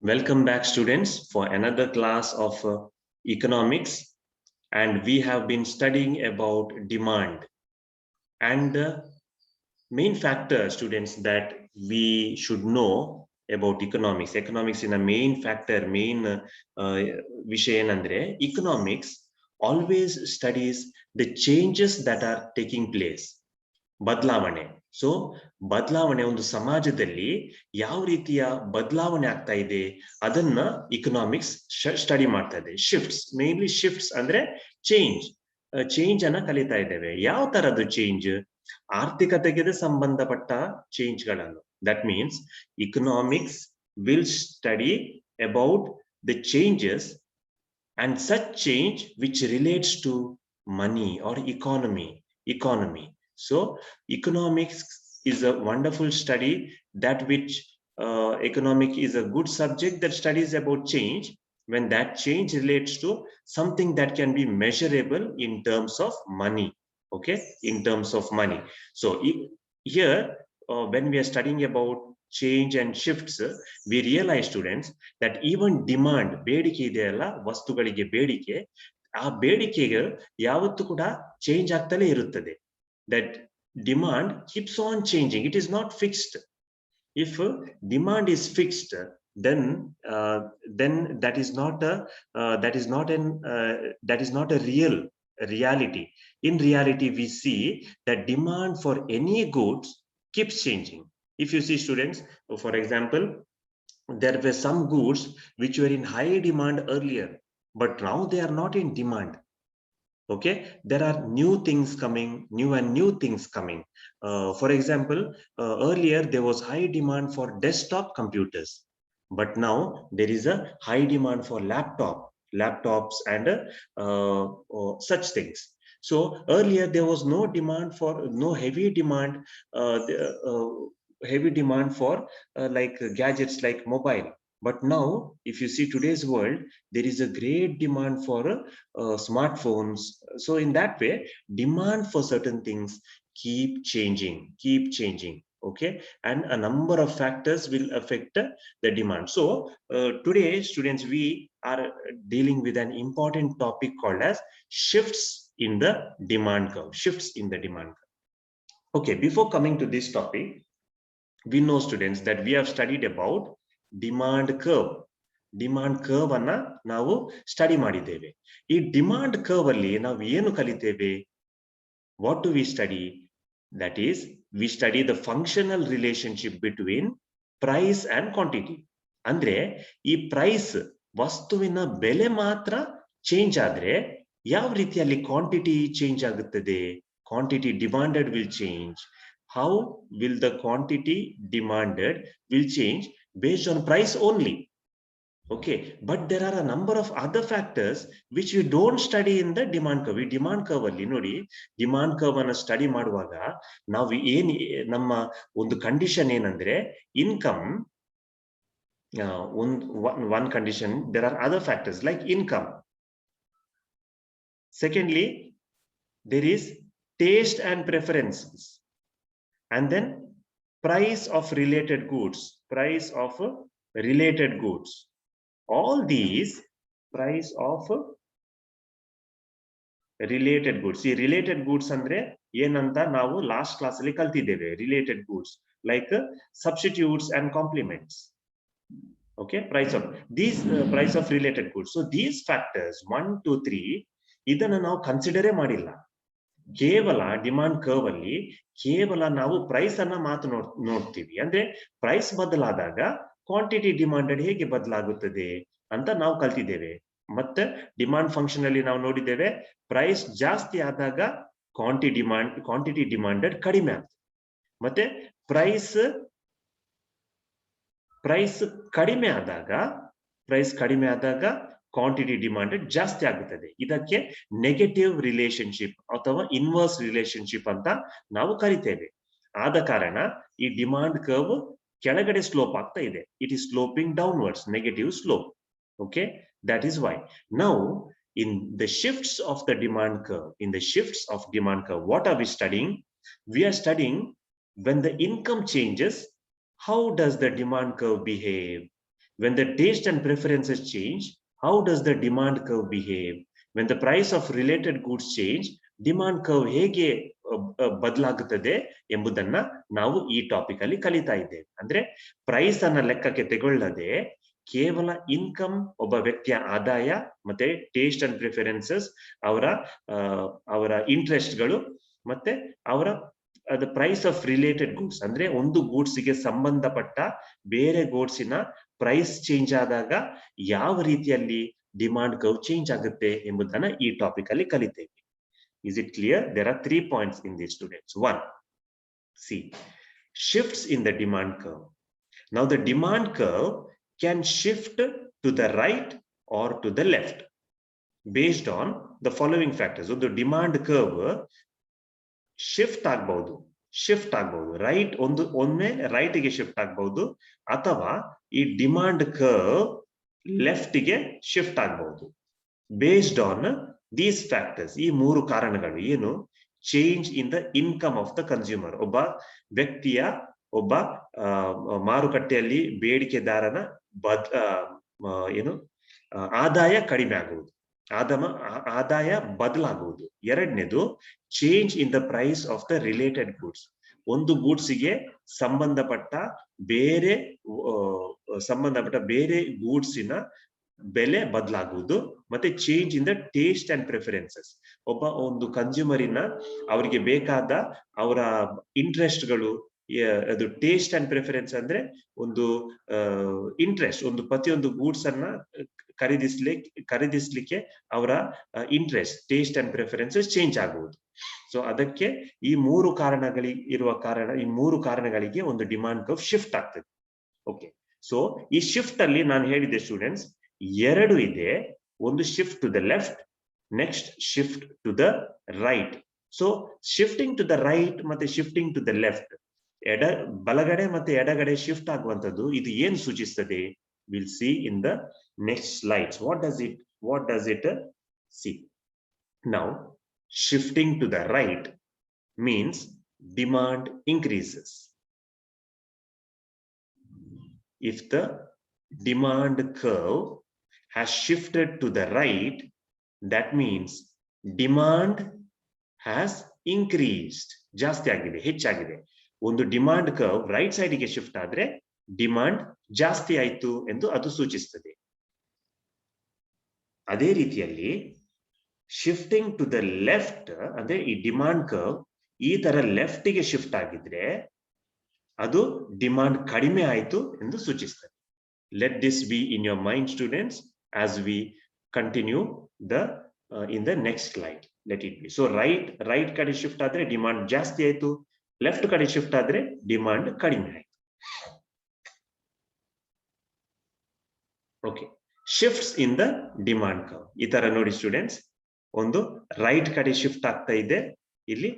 Welcome back, students, for another class of economics. And we have been studying about demand and the main factor, students, that we should know about economics. Economics in a main factor, main ವಿಷಯ ಏನಂದ್ರೆ economics always studies the changes that are taking place. ಬದಲಾವಣೆ. So ಬದಲಾವಣೆ ಒಂದು ಸಮಾಜದಲ್ಲಿ ಯಾವ ರೀತಿಯ ಬದಲಾವಣೆ ಆಗ್ತಾ ಇದೆ ಅದನ್ನ ಇಕನಾಮಿಕ್ಸ್ ಸ್ಟಡಿ ಮಾಡ್ತಾ ಇದೆ. ಶಿಫ್ಟ್ಸ್, ಮೇನ್ಲಿ ಶಿಫ್ಟ್ಸ್ ಅಂದ್ರೆ ಚೇಂಜ್ ಅನ್ನ ಕಲಿತಾ ಇದ್ದೇವೆ. ಯಾವ ತರದ್ದು ಚೇಂಜ್? ಆರ್ಥಿಕತೆಗೆ ಸಂಬಂಧಪಟ್ಟ ಚೇಂಜ್ಗಳನ್ನು. That means economics will study about the changes and such change which relates to money or economy. So economics is a wonderful study, that which economic is a good subject that studies about change when that change relates to something that can be measurable in terms of money. Okay, in terms of money. So here when we are studying about change and shifts, we realize, students, that even demand, ಬೇಡಿಕೆ ಇದೆಯಲ್ಲ, ವಸ್ತುಗಳಿಗೆ ಬೇಡಿಕೆ, ಆ ಬೇಡಿಕೆಗೆ ಯಾವತ್ತೂ ಕೂಡ change ಆಗ್ತಲೇ ಇರುತ್ತದೆ. That demand keeps on changing. It is not fixed. If demand is fixed, then that is not a reality. In reality, we see that demand for any goods keeps changing. If you see, students, for example, there were some goods which were in high demand earlier, but now they are not in demand. Okay, there are new things coming, new things coming. For example, earlier there was high demand for desktop computers, but now there is a high demand for laptops and such things. So earlier there was no heavy demand for like gadgets like mobile. But now, if you see today's world, there is a great demand for smartphones. So in that way, demand for certain things keep changing. Okay, and a number of factors will affect the demand. So today, students, we are dealing with an important topic called as shifts in the demand curve. Okay, before coming to this topic, we know, students, that we have studied about demand curve ಅನ್ನ ನಾವು study ಮಾಡಿದ್ದೇವೆ. ಈ demand curve ಅಲ್ಲಿ ನಾವು ಏನು ಕಲಿತೇವೆ? What do we study? That is, we study the functional relationship between price and quantity. ಅಂದ್ರೆ ಈ ಪ್ರೈಸ್, ವಸ್ತುವಿನ ಬೆಲೆ ಮಾತ್ರ ಚೇಂಜ್ ಆದ್ರೆ ಯಾವ ರೀತಿಯಲ್ಲಿ ಕ್ವಾಂಟಿಟಿ ಚೇಂಜ್ ಆಗುತ್ತದೆ? Quantity demanded will change. How will the quantity demanded will change based on price only? Okay, but there are a number of other factors which we don't study in the demand curve. We demand curve ಅಲ್ಲಿ ನೋಡಿ, demand curve ಅನ್ನು study ಮಾಡುವಾಗ ನಾವು ನಮ್ಮ ಒಂದು condition ಏನಂದ್ರೆ, income one condition. There are other factors like income. Secondly, there is taste and preferences. And then price of related goods. All these price of related goods. See, related goods andre ಏನಂತ ನಾವು last class ಅಲ್ಲಿ ಕಲ್ತಿದ್ದೇವೆ. Related goods like substitutes and compliments. Okay, price of related goods. So these factors 1 2 3 ಇದನ್ನ ನಾವು ಕನ್ಸಿಡರೇ ಮಾಡಿಲ್ಲ. ಕೇವಲ demand curve ಅಲ್ಲಿ ಕೇವಲ ನಾವು ಪ್ರೈಸ್ ಅನ್ನ ಮಾತ್ರ ನೋಡ್ತೀವಿ. ಅಂದ್ರೆ ಪ್ರೈಸ್ ಬದಲಾದಾಗ ಕ್ವಾಂಟಿಟಿ ಡಿಮಾಂಡೆಡ್ ಹೇಗೆ ಬದಲಾಗುತ್ತದೆ ಅಂತ ನಾವು ಕಲ್ತಿದ್ದೇವೆ. ಮತ್ತೆ ಡಿಮಾಂಡ್ ಫಂಕ್ಷನ್ ಅಲ್ಲಿ ನಾವು ನೋಡಿದ್ದೇವೆ, ಪ್ರೈಸ್ ಜಾಸ್ತಿ ಆದಾಗ ಕ್ವಾಂಟಿಟಿ ಡಿಮಾಂಡೆಡ್ ಕಡಿಮೆ ಆಗ್ತದೆ. ಮತ್ತೆ ಪ್ರೈಸ್ ಕಡಿಮೆ ಆದಾಗ ಕ್ವಾಂಟಿಟಿ ಡಿಮಾಂಡೆಡ್ ಜಾಸ್ತಿ ಆಗುತ್ತದೆ. ಇದಕ್ಕೆ ನೆಗೆಟಿವ್ ರಿಲೇಶನ್ಶಿಪ್ ಅಥವಾ ಇನ್ವರ್ಸ್ ರಿಲೇಶನ್ಶಿಪ್ ಅಂತ ನಾವು ಕರಿತೇವೆ. ಆದ ಕಾರಣ ಈ ಡಿಮಾಂಡ್ ಕರ್ವ್ ಕೆಳಗಡೆ ಸ್ಲೋಪ್ ಆಗ್ತಾ ಇದೆ. It is sloping downwards, negative slope. Okay, that is why now in the shifts of the demand curve, what are we studying? We are studying when the income changes, how does the demand curve behave? When the taste and preferences change, how does the demand curve behave? When the price of related goods change, demand curve ಹೇಗೆ ಬದಲಾಗುತ್ತದೆ ಎಂಬುದನ್ನ ನಾವು ಈ topic ಅಲ್ಲಿ ಕಲಿತಾ ಇದ್ದೇವೆ. ಅಂದ್ರೆ price ಅನ್ನ ಲೆಕ್ಕಕ್ಕೆ ತೆಗೊಳ್ಳದೆ ಕೇವಲ ಇನ್ಕಮ್, ಒಬ್ಬ ವ್ಯಕ್ತಿಯ ಆದಾಯ, ಮತ್ತೆ ಟೇಸ್ಟ್ ಅಂಡ್ ಪ್ರಿಫರೆನ್ಸಸ್, ಅವರ ಇಂಟ್ರೆಸ್ಟ್ಗಳು, ಮತ್ತೆ ಅವರ ಪ್ರೈಸ್ ಆಫ್ ರಿಲೇಟೆಡ್ ಗೂಡ್ಸ್, ಅಂದ್ರೆ ಒಂದು ಗೂಡ್ಸ್ ಗೆ ಸಂಬಂಧಪಟ್ಟ ಬೇರೆ ಗೂಡ್ಸಿನ ಪ್ರೈಸ್ ಚೇಂಜ್ ಆದಾಗ ಯಾವ ರೀತಿಯಲ್ಲಿ ಡಿಮಾಂಡ್ ಕರ್ವ್ ಚೇಂಜ್ ಆಗುತ್ತೆ ಎಂಬುದನ್ನ ಈ ಟಾಪಿಕ್ ಅಲ್ಲಿ ಕಲಿತೇವೆ. Is it clear? There are 3 points in this, students. 1, see, shifts in the demand curve. Now the demand curve can shift to the right or to the left based on the following factors. So the demand curve shift ಆಗಬಹುದು, right ಒಮ್ಮೆ right ಗೆ shift ಆಗಬಹುದು, ಅಥವಾ ಈ demand curve left ಗೆ shift ಆಗಬಹುದು based on these factors. ಈ 3 ಕಾರಣಗಳು ಏನು? Change in the income of the consumer, ಒಬ್ಬ ವ್ಯಕ್ತಿಯ, ಒಬ್ಬ ಮಾರುಕಟ್ಟೆಯಲ್ಲಿ ಬೇಡಿಕೆದಾರನ ಆದಾಯ ಕಡಿಮೆ ಆಗುವುದು, ಆದಾಯ ಬದಲಾಗುವುದು. ಎರಡನೇದು change in the price of the related goods, ಒಂದು ಗೂಡ್ಸ್ಗೆ ಸಂಬಂಧಪಟ್ಟ ಬೇರೆ ಗೂಡ್ಸಿನ ಬೆಲೆ ಬದಲಾಗುವುದು. ಮತ್ತೆ change in the taste and preferences, ಒಂದು ಕನ್ಸ್ಯೂಮರಿನ ಅವರಿಗೆ ಬೇಕಾದ ಅವರ ಇಂಟ್ರೆಸ್ಟ್ಗಳು, ಅದು ಟೇಸ್ಟ್ ಅಂಡ್ ಪ್ರಿಫರೆನ್ಸ್ ಅಂದ್ರೆ ಒಂದು ಇಂಟ್ರೆಸ್ಟ್, ಒಂದು ಪ್ರತಿಯೊಂದು ಗೂಡ್ಸ್ ಅನ್ನ ಖರೀದಿಸ್ಲಿಕ್ಕೆ ಅವರ interest, taste and preferences change ಆಗುವುದು. ಸೊ ಅದಕ್ಕೆ ಈ 3 ಕಾರಣಗಳಿಗೆ ಒಂದು ಡಿಮಾಂಡ್ ಕರ್ವ್ ಶಿಫ್ಟ್ ಆಗ್ತದೆ. ಓಕೆ, ಸೊ ಈ ಶಿಫ್ಟ್ ಅಲ್ಲಿ ನಾನು ಹೇಳಿದೆ ಸ್ಟೂಡೆಂಟ್ಸ್, 2 ಇದೆ. ಒಂದು shift to the left, next shift to the right. So shifting to the right ಮತ್ತೆ ಶಿಫ್ಟಿಂಗ್ ಟು ದ ಲೆಫ್ಟ್, ಬಲಗಡೆ ಮತ್ತೆ ಎಡಗಡೆ ಶಿಫ್ಟ್ ಆಗುವಂತದ್ದು, ಇದು ಏನು ಸೂಚಿಸ್ತದೆ? Will see in the next slides. What does it see? Now shifting to the right means demand increases. If the demand curve has shifted to the right, that means demand has increased. ಜಾಸ್ತಿ ಆಗಿದೆ, ಹೆಚ್ಚಾಗಿದೆ. ಒಂದು demand curve right side ಗೆ shift ಆದ್ರೆ demand ಜಾಸ್ತಿ ಆಯ್ತು ಎಂದು ಅದು ಸೂಚಿಸುತ್ತದೆ. ಅದೇ ರೀತಿಯಲ್ಲಿ ಶಿಫ್ಟಿಂಗ್ ಟು ದ ಲೆಫ್ಟ್ ಅಂದ್ರೆ ಈ ಡಿಮಾಂಡ್ ಕರ್ವ್ ಈ ತರ ಲೆಫ್ಟ್ ಗೆ ಶಿಫ್ಟ್ ಆಗಿದ್ರೆ ಅದು ಡಿಮಾಂಡ್ ಕಡಿಮೆ ಆಯ್ತು ಎಂದು ಸೂಚಿಸುತ್ತದೆ. Let this B in your mind students as we continue in the next slide. Let it be. So right ಕಡೆ ಶಿಫ್ಟ್ ಆದ್ರೆ ಡಿಮಾಂಡ್ ಜಾಸ್ತಿ ಆಯ್ತು, ಲೆಫ್ಟ್ ಕಡೆ ಶಿಫ್ಟ್ ಆದ್ರೆ ಡಿಮಾಂಡ್ ಕಡಿಮೆ ಆಯ್ತು. Okay, shifts in the demand curve ಈ ತರ ನೋಡಿ ಸ್ಟೂಡೆಂಟ್ಸ್. ಒಂದು ರೈಟ್ ಕಡೆ ಶಿಫ್ಟ್ ಆಗ್ತಾ ಇದೆ, ಇಲ್ಲಿ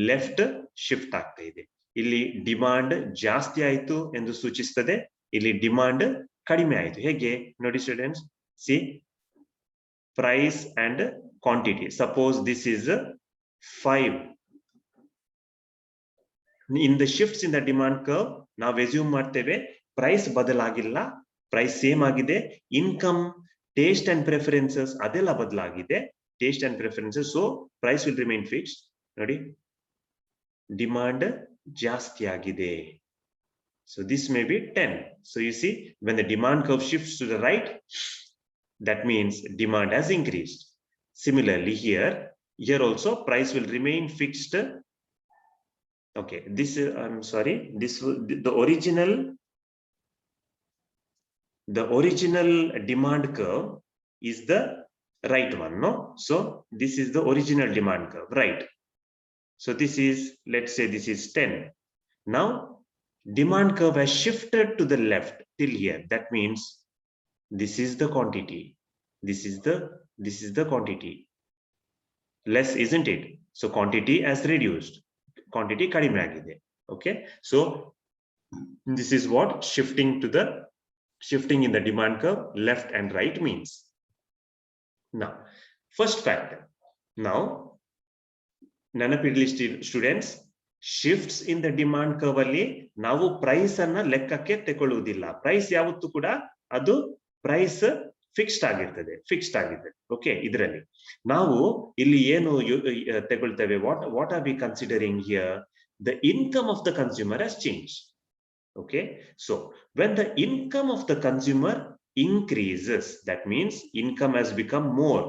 ಲೆಫ್ಟ್ ಶಿಫ್ಟ್ ಆಗ್ತಾ ಇದೆ. ಇಲ್ಲಿ ಡಿಮಾಂಡ್ ಜಾಸ್ತಿ ಆಯ್ತು ಎಂದು ಸೂಚಿಸುತ್ತದೆ, ಇಲ್ಲಿ ಡಿಮಾಂಡ್ ಕಡಿಮೆ ಆಯ್ತು. ಹೇಗೆ ನೋಡಿ students, see price and quantity. Suppose this is 5. In the shifts in the demand curve ನಾವು ಎಸ್ಯೂಮ್ ಮಾಡ್ತೇವೆ ಪ್ರೈಸ್ ಬದಲಾಗಿಲ್ಲ, ಪ್ರೈಸ್ ಸೇಮ್ ಆಗಿದೆ. ಇನ್ಕಮ್, ಟೇಸ್ಟ್ ಅಂಡ್ ಪ್ರಿಫರೆನ್ಸಸ್ ಅದೆಲ್ಲ ಬದಲಾಗಿದೆ, taste and preferences, so price will remain fixed. Nodi, demand ಜಾಸ್ತಿ ಆಗಿದೆ, so this may be 10. So you see, when the demand curve shifts to the right, that means demand has increased. Similarly here also price will remain fixed. Okay, this I'm sorry, this the original demand curve is the right one, no? So this is the original demand curve, right? So this is, let's say this is 10. Now demand curve has shifted to the left till here. That means this is the quantity, this is the quantity. Less, isn't it? So quantity has reduced, quantity kadime agide. Okay, so this is what shifting in the demand curve left and right means. Now, first factor. Now, ನೆನಪಿರಲಿ students, shifts in the demand curve ಅಲ್ಲಿ ನಾವು price ಅನ್ನ ಲೆಕ್ಕಕ್ಕೆ ತಗೊಳ್ಳುವುದಿಲ್ಲ. Price ಯಾವತ್ತೂ ಕೂಡ ಅದು price fixed ಆಗಿರ್ತದೆ. Okay, ಇದರಲ್ಲಿ ನಾವು ಇಲ್ಲಿ ಏನು ತಗೊಳ್ತೇವೆ, what are we considering here? The income of the consumer has change. Okay, so when the income of the consumer increases, that means income has become more,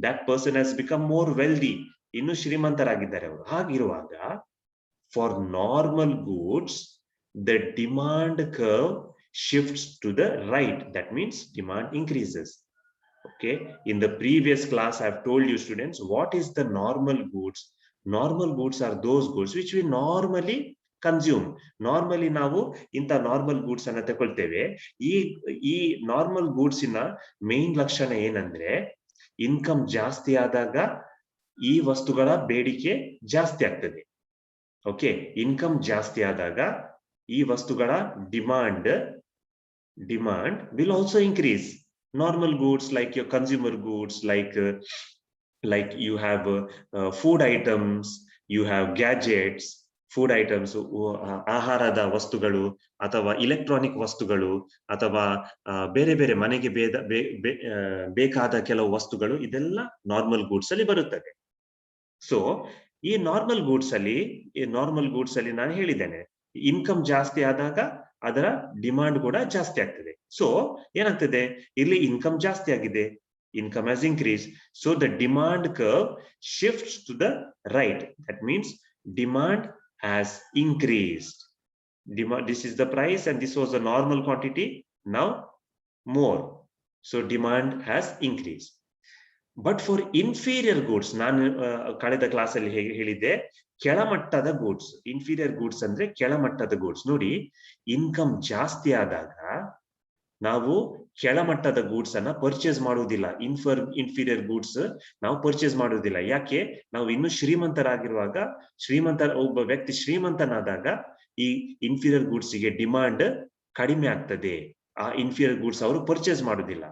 that person has become more wealthy, ಇನ್ನು ಶ್ರೀಮಂತರಾಗಿದ್ದಾರೆ ಅವರು. ಹಾಗಿರುವಾಗ for normal goods the demand curve shifts to the right, that means demand increases. Okay, in the previous class I have told you students, what is the normal goods? Normal goods are those goods which we normally consume. Normally ನಾವು ಇಂಥ normal goods ಅನ್ನ ತಗೊಳ್ತೇವೆ. ಈ normal goods ಇನ main ಲಕ್ಷಣ ಏನಂದ್ರೆ, income ಜಾಸ್ತಿ ಆದಾಗ ಈ ವಸ್ತುಗಳ ಬೇಡಿಕೆ ಜಾಸ್ತಿ ಆಗ್ತದೆ. ಓಕೆ, ಇನ್ಕಮ್ ಜಾಸ್ತಿ ಆದಾಗ ಈ ವಸ್ತುಗಳ demand will also increase. Normal goods like your consumer goods, like you have food items, you have gadgets, food items, ಆಹಾರದ ವಸ್ತುಗಳು ಅಥವಾ ಇಲೆಕ್ಟ್ರಾನಿಕ್ ವಸ್ತುಗಳು ಅಥವಾ ಬೇರೆ ಬೇರೆ ಮನೆಗೆ ಬೇಕಾದ ಕೆಲವು ವಸ್ತುಗಳು, ಇದೆಲ್ಲ ನಾರ್ಮಲ್ ಗೂಡ್ಸ್ ಅಲ್ಲಿ ಬರುತ್ತದೆ. ಸೊ ಈ ನಾರ್ಮಲ್ ಗೂಡ್ಸ್ ಅಲ್ಲಿ ನಾನು ಹೇಳಿದ್ದೇನೆ, ಇನ್ಕಮ್ ಜಾಸ್ತಿ ಆದಾಗ ಅದರ ಡಿಮಾಂಡ್ ಕೂಡ ಜಾಸ್ತಿ ಆಗ್ತದೆ. ಸೊ ಏನಾಗ್ತದೆ, ಇಲ್ಲಿ ಇನ್ಕಮ್ ಜಾಸ್ತಿ ಆಗಿದೆ, income has increased, so the demand curve shifts to the right. That means demand has increased. This is the price and this was the normal quantity, now more, so demand has increased. But for inferior goods, ನಾನು ಕಳೆದ class ಅಲ್ಲಿ ಹೇಳಿದ್ದೆ, ಕೆಳಮಟ್ಟದ goods, inferior goods ಅಂದ್ರೆ ಕೆಳಮಟ್ಟದ goods. ನೋಡಿ, income ಜಾಸ್ತಿ ಆದಾಗ ನಾವು ಕೆಳಮಟ್ಟದ ಗೂಡ್ಸ್ ಅನ್ನ ಪರ್ಚೇಸ್ ಮಾಡುವುದಿಲ್ಲ, ಇನ್ಫೀರಿಯರ್ ಗೂಡ್ಸ್ ನಾವು ಪರ್ಚೇಸ್ ಮಾಡುವುದಿಲ್ಲ. ಯಾಕೆ? ನಾವು ಇನ್ನು ಶ್ರೀಮಂತರಾಗಿರುವಾಗ, ಒಬ್ಬ ವ್ಯಕ್ತಿ ಶ್ರೀಮಂತನಾದಾಗ ಈ ಇನ್ಫೀರಿಯರ್ ಗೂಡ್ಸ್ ಗೆ ಡಿಮಾಂಡ್ ಕಡಿಮೆ ಆಗ್ತದೆ, ಆ ಇನ್ಫೀರಿಯರ್ ಗೂಡ್ಸ್ ಅವರು ಪರ್ಚೇಸ್ ಮಾಡುವುದಿಲ್ಲ.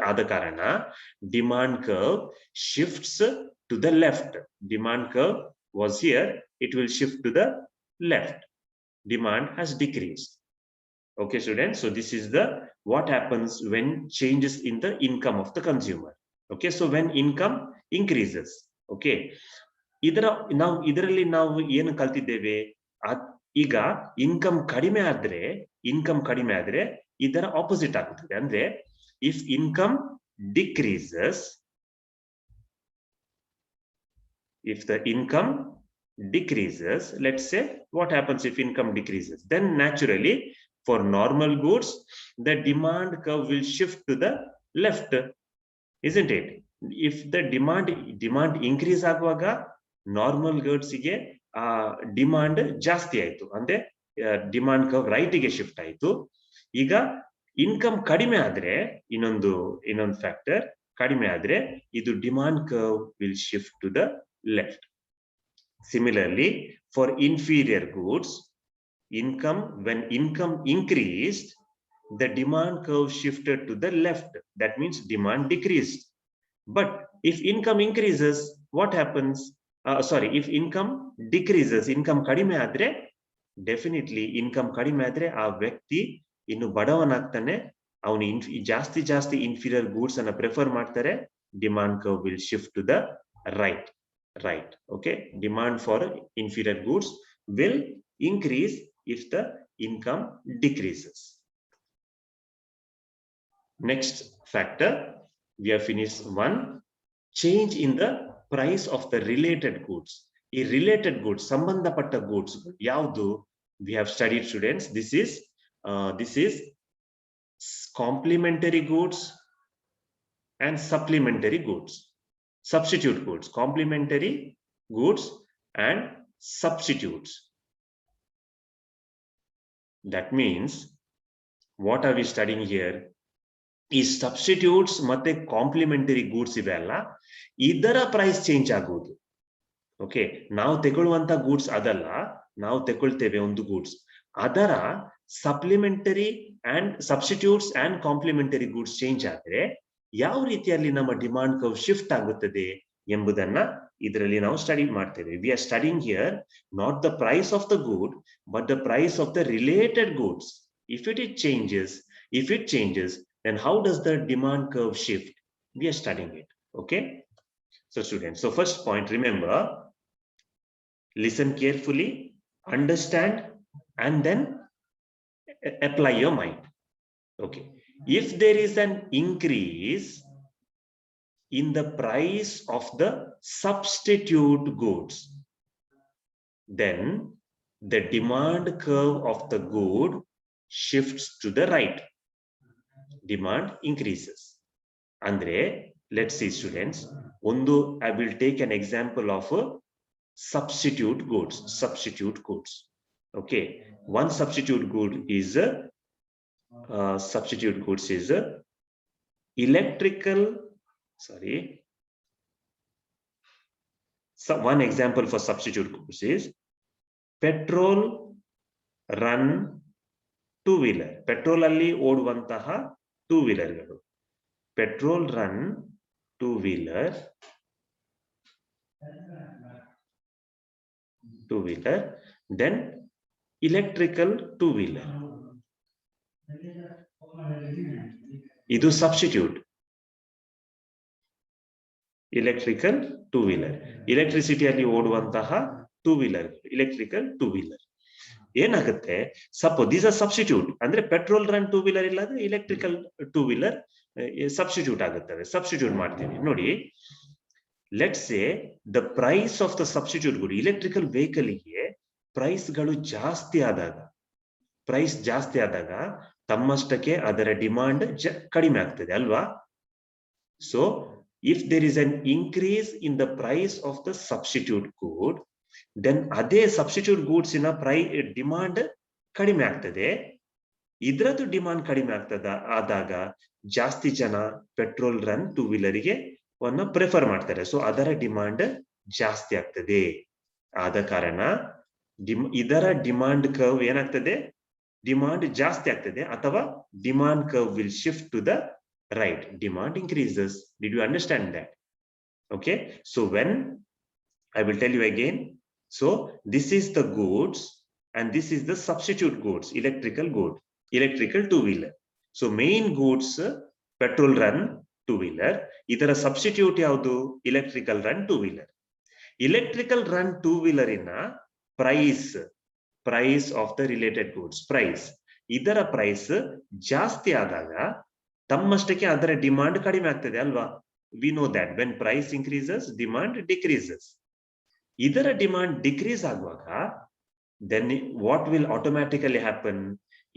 ಆದ ಕಾರಣ demand curve shifts to the left. Demand curve was here, it will shift to the left. Demand has decreased. Okay students, so this is the what happens when changes in the income of the consumer. Okay, so when income increases, okay, ಇದರಲ್ಲಿ ನಾವು ಏನು ಕಲ್ತಿದ್ದೇವೆ, ಈಗ income ಕಡಿಮೆ ಆದ್ರೆ ಇದರ opposite ಆಗುತ್ತದೆ. ಅಂದ್ರೆ if income decreases, if the income decreases, let's say, what happens if income decreases? Then naturally for normal goods the demand curve will shift to the left, isn't it? If the demand increase ಆಗುವಾಗ normal goods ಗೆ demand ಜಾಸ್ತಿ ಆಯ್ತು, ಅಂದ್ರೆ demand curve right ಗೆ shift ಆಯ್ತು. ಈಗ income ಕಡಿಮೆ ಆದ್ರೆ, ಇನ್ನೊಂದು ಫ್ಯಾಕ್ಟರ್ ಕಡಿಮೆ ಆದ್ರೆ, ಇದು demand curve will shift to the left. Similarly, for inferior goods, when income increased, the demand curve shifted to the left. That means demand decreased. But if income increases, what happens? If income decreases, income kadime adre, definitely income kadime adre ಆ ವ್ಯಕ್ತಿ ಇನ್ನು ಬಡವನಾಗ್ತಾನೆ, ಅವನು ಜಾಸ್ತಿ inferior goods ಅನ್ನ prefer ಮಾಡ್ತಾರೆ. Demand curve will shift to the right. Okay, demand for inferior goods will increase if the income decreases. Next factor, we have finished one. Change in the price of the related goods. ಈ related goods, ಸಂಬಂಧಪಟ್ಟ goods ಯಾವುದು? We have studied students, this is complementary goods and supplementary goods. Substitute goods, complementary goods and substitutes. That means what are we studying here? Is substitutes ಮತ್ತೆ complementary goods ಇವೆಲ್ಲ, ಇದರ price change ಆಗುವುದು. Okay, ನಾವು ತಗೊಳ್ಳುವಂತ goods ಅದಲ್ಲ, ನಾವು ತಗೊಳ್ತೇವೆ ಒಂದು goods, ಅದರ supplementary and substitutes and complementary goods change ಆದ್ರೆ ಯಾವ ರೀತಿಯಲ್ಲಿ ನಮ್ಮ ಡಿಮಾಂಡ್ ಕರ್ವ್ ಶಿಫ್ಟ್ ಆಗುತ್ತದೆ ಎಂಬುದನ್ನ ಇದರಲ್ಲಿ ನಾವು ಸ್ಟಡಿ ಮಾಡ್ತೇವೆ. We are studying here not the price of the good, but the price of the related goods. If it changes, Then how does the demand curve shift? We are studying it. Okay, so students, so first point, remember, listen carefully, understand, and then apply your mind. Okay, if there is an increase in the price of the substitute goods, then the demand curve of the good shifts to the right. Demand increases. Andre, let's see students, I will take an example of substitute goods. Okay, one substitute good is electrical, so one example for substitute goods is petrol run two-wheeler. Petrol alli oduvantaha two-wheeler galu. Petrol run two-wheeler, then electrical two-wheeler. Idu substitute. Electrical two-wheeler. Electricity alli oduvantaha two-wheeler. Electrical two-wheeler. ಏನಾಗುತ್ತೆ, suppose these are substitute, ಅಂದ್ರೆ petrol run two wheeler ಇಲ್ಲಾಂದ್ರೆ electrical two wheeler substitute ಆಗುತ್ತವೆ. Substitute ಮಾಡ್ತೀವಿ ನೋಡಿ. Let's say the price of the substitute good, electrical vehicle ಗೆ price ಜಾಸ್ತಿ ಆದಾಗ ತಮ್ಮಷ್ಟಕ್ಕೆ ಅದರ ಡಿಮಾಂಡ್ ಕಡಿಮೆ ಆಗ್ತದೆ ಅಲ್ವಾ. So if there is an increase in the price of the substitute good, then ಅದೇ ಸಬ್ಸ್ಟಿಟ್ಯೂಟ್ ಗೂಡ್ಸ್ ಇನ ಡಿಮಾಂಡ್ ಕಡಿಮೆ ಆಗ್ತದೆ. ಇದ್ರದ್ದು ಡಿಮಾಂಡ್ ಕಡಿಮೆ ಆದಾಗ ಜಾಸ್ತಿ ಜನ ಪೆಟ್ರೋಲ್ ರನ್ ಟೂ ವೀಲರ್ಗೆ ಪ್ರಿಫರ್ ಮಾಡ್ತಾರೆ. ಸೊ ಅದರ ಡಿಮಾಂಡ್ ಜಾಸ್ತಿ ಆಗ್ತದೆ. ಆದ ಕಾರಣ ಇದರ ಡಿಮಾಂಡ್ ಕರ್ವ್ ಏನಾಗ್ತದೆ, ಡಿಮಾಂಡ್ ಜಾಸ್ತಿ ಆಗ್ತದೆ, ಅಥವಾ demand curve will shift to the right. Demand increases. Did you understand that? Okay, so when I will tell you again. So this is the goods and this is the substitute goods, electrical two-wheeler. So main goods petrol run two-wheeler, idara substitute yaudu electrical run two-wheeler. Electrical run two-wheeler ina price of the related goods, price, idara price ಜಾಸ್ತಿ ಆದಾಗ ತಮ್ಮಷ್ಟಕ್ಕೆ ಅದರ demand ಕಡಿಮೆ ಆಗ್ತದೆ ಅಲ್ವಾ. We know that when price increases, demand decreases. ಇದರ demand decrease ಆಗುವಾಗ then what will automatically happen?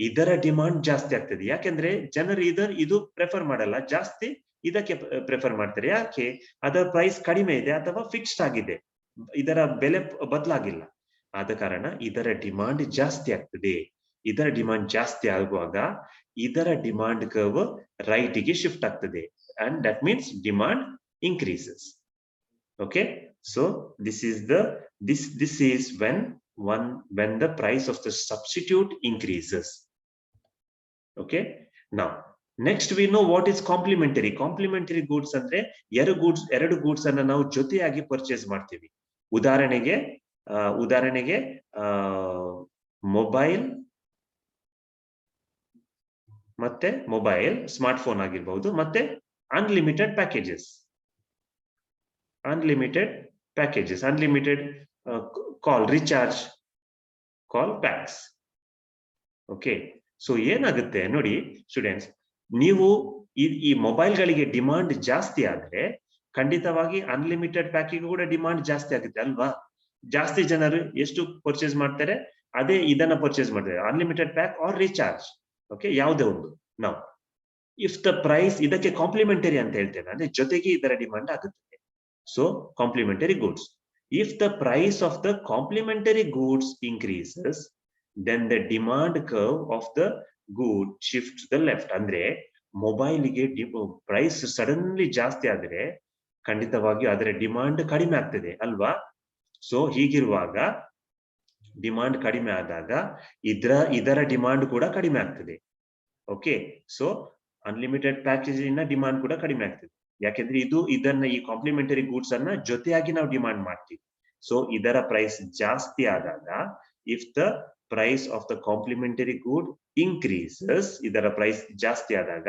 ಇದರ ಡಿಮಾಂಡ್ ಜಾಸ್ತಿ ಆಗ್ತದೆ. ಯಾಕೆಂದ್ರೆ ಜನರು ಇದು ಪ್ರೆಫರ್ ಮಾಡಲ್ಲ, ಜಾಸ್ತಿ ಇದಕ್ಕೆ ಪ್ರೆಫರ್ ಮಾಡ್ತಾರೆ. ಯಾಕೆ? ಅದರ ಪ್ರೈಸ್ ಕಡಿಮೆ ಇದೆ ಅಥವಾ ಫಿಕ್ಸ್ಡ್ ಆಗಿದೆ, ಇದರ ಬೆಲೆ ಬದಲಾಗಿಲ್ಲ. ಆದ ಕಾರಣ ಇದರ ಡಿಮಾಂಡ್ ಜಾಸ್ತಿ ಆಗ್ತದೆ. ಇದರ ಡಿಮಾಂಡ್ ಜಾಸ್ತಿ ಆಗುವಾಗ ಇದರ ಡಿಮಾಂಡ್ ಕರ್ವ್ ರೈಟ್ ಗೆ ಶಿಫ್ಟ್ ಆಗ್ತದೆ, and that means demand increases. Okay, so this is when the price of the substitute increases. Okay, now next we know what is complementary goods ಅಂದ್ರೆ ಎರಡು goods ಅನ್ನ ನಾವು ಜೊತೆಯಾಗಿ ಪರ್ಚೇಸ್ ಮಾಡ್ತೀವಿ. ಉದಾಹರಣೆಗೆ mobile smart phone ಆಗಿರಬಹುದು, ಮತ್ತೆ unlimited packages, unlimited call recharge, call packs. Okay, so ಏನಾಗುತ್ತೆ ನೋಡಿ ಸ್ಟೂಡೆಂಟ್ಸ್, ನೀವು ಈ ಮೊಬೈಲ್ಗಳಿಗೆ ಡಿಮಾಂಡ್ ಜಾಸ್ತಿ ಆದ್ರೆ ಖಂಡಿತವಾಗಿ ಅನ್ಲಿಮಿಟೆಡ್ ಪ್ಯಾಕಿಗೆ ಕೂಡ ಡಿಮಾಂಡ್ ಜಾಸ್ತಿ ಆಗುತ್ತೆ ಅಲ್ವಾ. ಜಾಸ್ತಿ ಜನರು ಎಷ್ಟು ಪರ್ಚೇಸ್ ಮಾಡ್ತಾರೆ, ಅದೇ ಇದನ್ನ ಪರ್ಚೇಸ್ ಮಾಡ್ತಾರೆ, unlimited pack or recharge. Okay, ಯಾವುದೇ ಒಂದು. ನಾವು ಇಫ್ ದ ಪ್ರೈಸ್, ಇದಕ್ಕೆ ಕಾಂಪ್ಲಿಮೆಂಟರಿ ಅಂತ ಹೇಳ್ತೇವೆ, ಅಂದ್ರೆ ಜೊತೆಗೆ ಇದರ ಡಿಮಾಂಡ್ ಆಗುತ್ತದೆ. So complementary goods, if the price of the complementary goods increases, then the demand curve of the good shifts to the left. ಅಂದ್ರೆ ಮೊಬೈಲ್ಗೆ ಪ್ರೈಸ್ ಸಡನ್ಲಿ ಜಾಸ್ತಿ ಆದ್ರೆ ಖಂಡಿತವಾಗಿ ಅದರ ಡಿಮಾಂಡ್ ಕಡಿಮೆ ಆಗ್ತದೆ ಅಲ್ವಾ. ಸೊ ಹೀಗಿರುವಾಗ ಡಿಮಾಂಡ್ ಕಡಿಮೆ ಆದಾಗ ಇದರ ಡಿಮಾಂಡ್ ಕೂಡ ಕಡಿಮೆ ಆಗ್ತದೆ. ಓಕೆ, ಸೊ ಅನ್ಲಿಮಿಟೆಡ್ ಪ್ಯಾಕೇಜಿನ ಡಿಮಾಂಡ್ ಕೂಡ ಕಡಿಮೆ ಆಗ್ತದೆ. ಯಾಕೆಂದ್ರೆ ಈ ಕಾಂಪ್ಲಿಮೆಂಟರಿ ಗೂಡ್ಸ್ ಅನ್ನ ಜೊತೆಯಾಗಿ ನಾವು ಡಿಮಾಂಡ್ ಮಾಡ್ತೀವಿ. ಸೊ ಇದರ ಪ್ರೈಸ್ ಜಾಸ್ತಿ ಆದಾಗ, if the price of the complementary good increases, ಇದರ ಪ್ರೈಸ್ ಜಾಸ್ತಿ ಆದಾಗ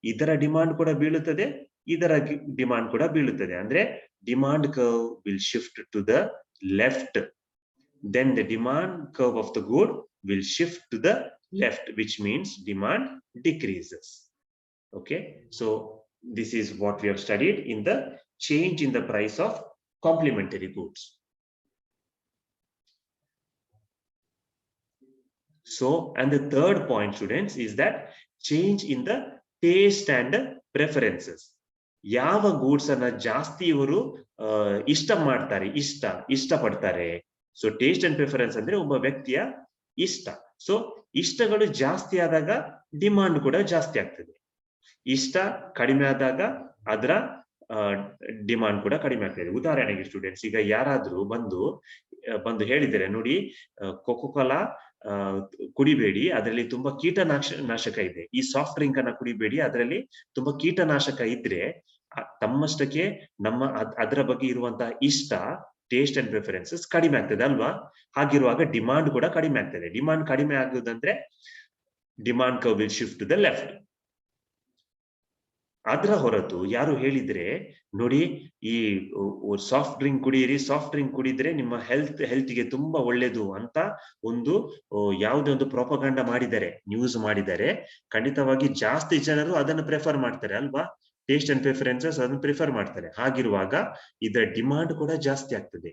ಇದರ ಡಿಮಾಂಡ್ ಕೂಡ ಬೀಳುತ್ತದೆ, ಇದರ ಡಿಮಾಂಡ್ ಕೂಡ ಬೀಳುತ್ತದೆ. ಅಂದ್ರೆ demand curve will shift to the left, then the demand curve of the good will shift to the left, which means demand decreases. Okay, so this is what we have studied in the change in the price of complementary goods. So, and the third point, students, is that change in the taste and preferences. ಯಾವ goods ಅನ್ನ ಜಾಸ್ತಿ ಇವರು ಇಷ್ಟಪಡ್ತಾರೆ. So taste and preference ಅಂದ್ರೆ ಒಬ್ಬ ವ್ಯಕ್ತಿಯ ಇಷ್ಟ. So ಇಷ್ಟಗಳು ಜಾಸ್ತಿ ಆದಾಗ ಡಿಮಾಂಡ್ ಕೂಡ ಜಾಸ್ತಿ ಆಗ್ತದೆ. ಇಷ್ಟ ಕಡಿಮೆ ಆದಾಗ ಅದರ ಡಿಮಾಂಡ್ ಕೂಡ ಕಡಿಮೆ ಆಗ್ತದೆ. ಉದಾಹರಣೆಗೆ ಸ್ಟೂಡೆಂಟ್ಸ್, ಈಗ ಯಾರಾದ್ರೂ ಬಂದು ಹೇಳಿದರೆ ನೋಡಿ, ಕೊಕೊಕೋಲಾ ಕುಡಿಬೇಡಿ, ಅದರಲ್ಲಿ ತುಂಬಾ ಕೀಟನಾಶಕ ಇದೆ, ಈ ಸಾಫ್ಟ್ ಡ್ರಿಂಕ್ ಅನ್ನ ಕುಡಿಬೇಡಿ, ಅದರಲ್ಲಿ ತುಂಬಾ ಕೀಟನಾಶಕ ಇದ್ರೆ ತಮ್ಮಷ್ಟಕ್ಕೆ ಅದರ ಬಗ್ಗೆ ಇರುವಂತಹ ಇಷ್ಟ, ಟೇಸ್ಟ್ ಅಂಡ್ ಪ್ರಿಫರೆನ್ಸಸ್ ಕಡಿಮೆ ಆಗ್ತದೆ ಅಲ್ವಾ? ಹಾಗಿರುವಾಗ ಡಿಮಾಂಡ್ ಕೂಡ ಕಡಿಮೆ ಆಗ್ತದೆ. ಡಿಮಾಂಡ್ ಕಡಿಮೆ ಆಗುದಂದ್ರೆ demand curve will shift to the left. ಅದರ ಹೊರತು ಯಾರು ಹೇಳಿದ್ರೆ ನೋಡಿ, ಈ ಸಾಫ್ಟ್ ಡ್ರಿಂಕ್ ಕುಡಿಯಿರಿ, ಸಾಫ್ಟ್ ಡ್ರಿಂಕ್ ಕುಡಿದ್ರೆ ನಿಮ್ಮ ಹೆಲ್ತ್ಗೆ ತುಂಬಾ ಒಳ್ಳೇದು ಅಂತ ಯಾವುದೇ ಒಂದು ಪ್ರೊಪಗಂಡ ಮಾಡಿದ್ದಾರೆ, ನ್ಯೂಸ್ ಮಾಡಿದ್ದಾರೆ, ಖಂಡಿತವಾಗಿ ಜಾಸ್ತಿ ಜನರು ಅದನ್ನು ಪ್ರಿಫರ್ ಮಾಡ್ತಾರೆ ಅಲ್ವಾ? ಟೇಸ್ಟ್ ಅಂಡ್ ಪ್ರಿಫರೆನ್ಸಸ್ ಅದನ್ನು ಪ್ರಿಫರ್ ಮಾಡ್ತಾರೆ. ಹಾಗಿರುವಾಗ ಇದರ ಡಿಮಾಂಡ್ ಕೂಡ ಜಾಸ್ತಿ ಆಗ್ತದೆ.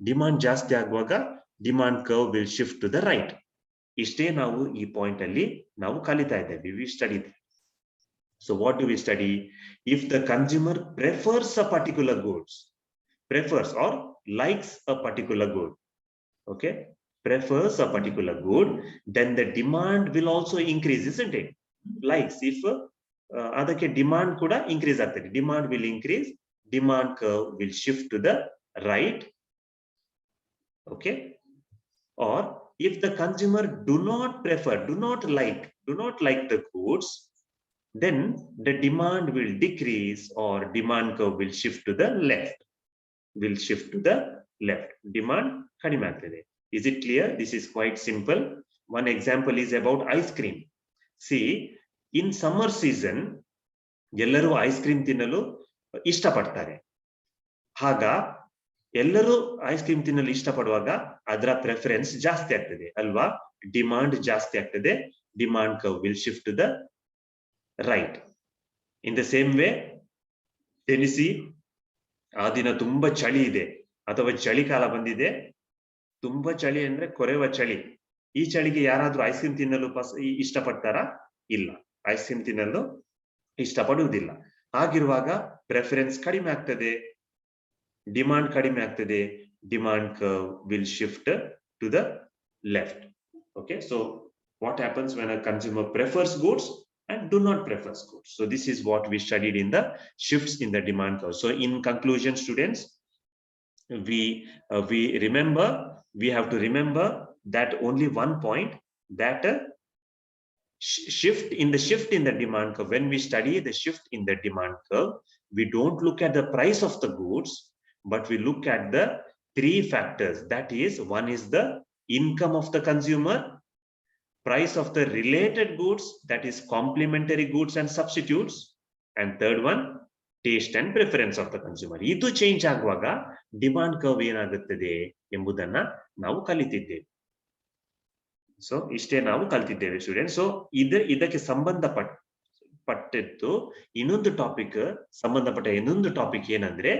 ಡಿಮಾಂಡ್ ಜಾಸ್ತಿ ಆಗುವಾಗ demand curve will shift to the right. ಇಷ್ಟೇ ನಾವು ಈ ಪಾಯಿಂಟ್ ಅಲ್ಲಿ ನಾವು ಕಲಿತಾ ಇದ್ದೇವೆ. We study. So what do we study? If the consumer prefers a particular goods, prefers or likes a particular good, okay, prefers a particular good, then the demand will also increase, isn't it? Likes, if adake demand kuda increase agtade, demand will increase, demand curve will shift to the right, okay. Or if the consumer do not prefer, do not like the goods, then the demand will decrease, or demand curve will shift to the left. Demand kadime agtade. Is it clear? This is quite simple. One example is about ice cream. See, in summer season ellaru ice cream ತಿನ್ನಲು ಇಷ್ಟಪಡ್ತಾರೆ. ಆಗ ಎಲ್ಲರೂ ice cream ತಿನ್ನಲು ಇಷ್ಟಪಡುವಾಗ ಅದರ preference ಜಾಸ್ತಿ ಆಗ್ತದೆ ಅಲ್ವಾ? Demand ಜಾಸ್ತಿ ಆಗ್ತದೆ. Demand curve will shift to the right. In the same way, ಎನಿಸಿ ಆ ದಿನ ತುಂಬಾ ಚಳಿ ಇದೆ ಅಥವಾ ಚಳಿಗಾಲ ಬಂದಿದೆ, ತುಂಬಾ ಚಳಿ ಅಂದ್ರೆ ಕೊರೆವ ಚಳಿ. ಈ ಚಳಿಗೆ ಯಾರಾದ್ರೂ ಐಸ್ ಕ್ರೀಮ್ ತಿನ್ನಲು ಇಷ್ಟಪಡ್ತಾರಾ? ಇಲ್ಲ, ಐಸ್ ಕ್ರೀಮ್ ತಿನ್ನಲು ಇಷ್ಟಪಡುವುದಿಲ್ಲ. ಆಗಿರುವಾಗ ಪ್ರೆಫರೆನ್ಸ್ ಕಡಿಮೆ ಆಗ್ತದೆ, ಡಿಮಾಂಡ್ ಕಡಿಮೆ ಆಗ್ತದೆ. Demand curve will shift to the left. Okay, so what happens when a consumer prefers goods and do not prefer goods? So this is what we studied in the shifts in the demand curve. So in conclusion, students, we remember, we have to remember that only one point, that shift in the demand curve. When we study the shift in the demand curve, we don't look at the price of the goods, but we look at the three factors. That is, one is the income of the consumer, price of the related goods, that is complementary goods and substitutes, and third one, taste and preference of the consumer. ಇದು change ಆಗುವಾಗ demand curve ಏನಾಗುತ್ತದೆ ಎಂಬುದನ್ನ ನಾವು ಕಲಿತಿದ್ದೇವೆ. So ಇಷ್ಟೇ ನಾವು ಕಲಿತಿದ್ದೇವೆ student. So ಇದಕ್ಕೆ ಸಂಬಂಧಪಟ್ಟಿದ್ದು ಇನ್ನೊಂದು ಟಾಪಿಕ್ ಏನಂದ್ರೆ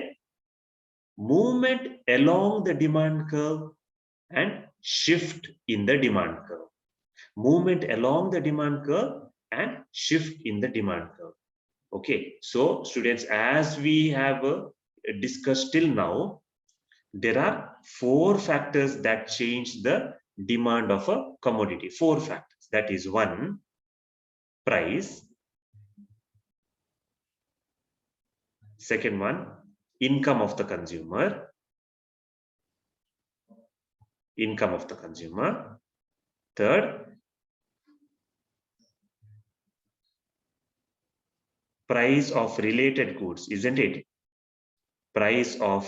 movement along the demand curve and shift in the demand curve. Movement along the demand curve and shift in the demand curve. Okay, so students, as we have discussed till now, there are 4 factors that change the demand of a commodity. 4 factors. That is, 1, price. Second one, income of the consumer. Third, price of related goods, isn't it? Price of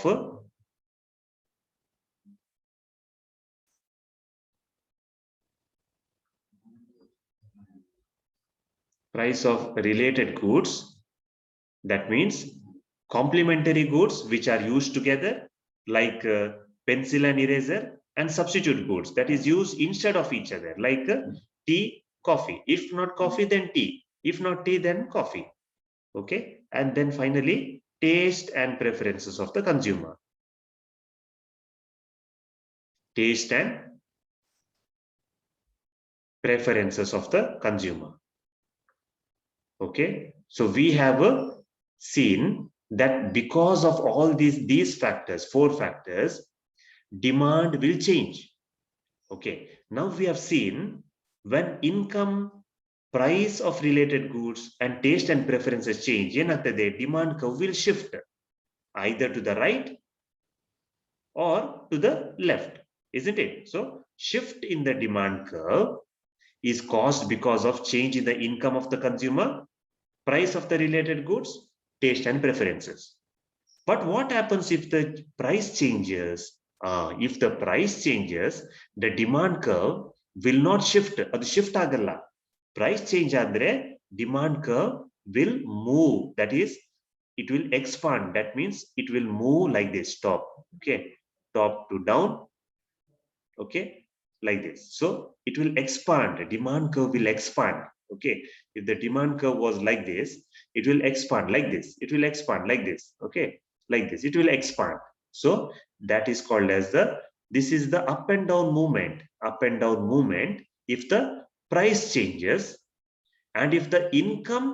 price of related goods, that means complementary goods which are used together, like pencil and eraser, and substitute goods that is used instead of each other, like tea, coffee. If not coffee, then tea. If not tea, then coffee. Okay. And then finally, taste and preferences of the consumer. Taste and preferences of the consumer. Okay. So we have seen that because of all these factors, 4 factors, demand will change. Okay. Now we have seen when income, price of related goods, and taste and preferences change, ಏನಾಗ್ತದೆ, demand curve will shift either to the right or to the left, isn't it? So shift in the demand curve is caused because of change in the income of the consumer, price of the related goods, taste and preferences. But what happens if the price changes? If the price changes, the demand curve will not shift. Adu shift agalla. Price change andre demand curve will move. That is, it will expand. That means it will move like this, top. Okay, top to down. Okay, like this. So it will expand. The demand curve will expand. Okay, if the demand curve was like this, it will expand like this. It will expand like this. Okay, like this. It will expand. So that is called as this is the up and down movement. Up and down movement if the price changes, and if the income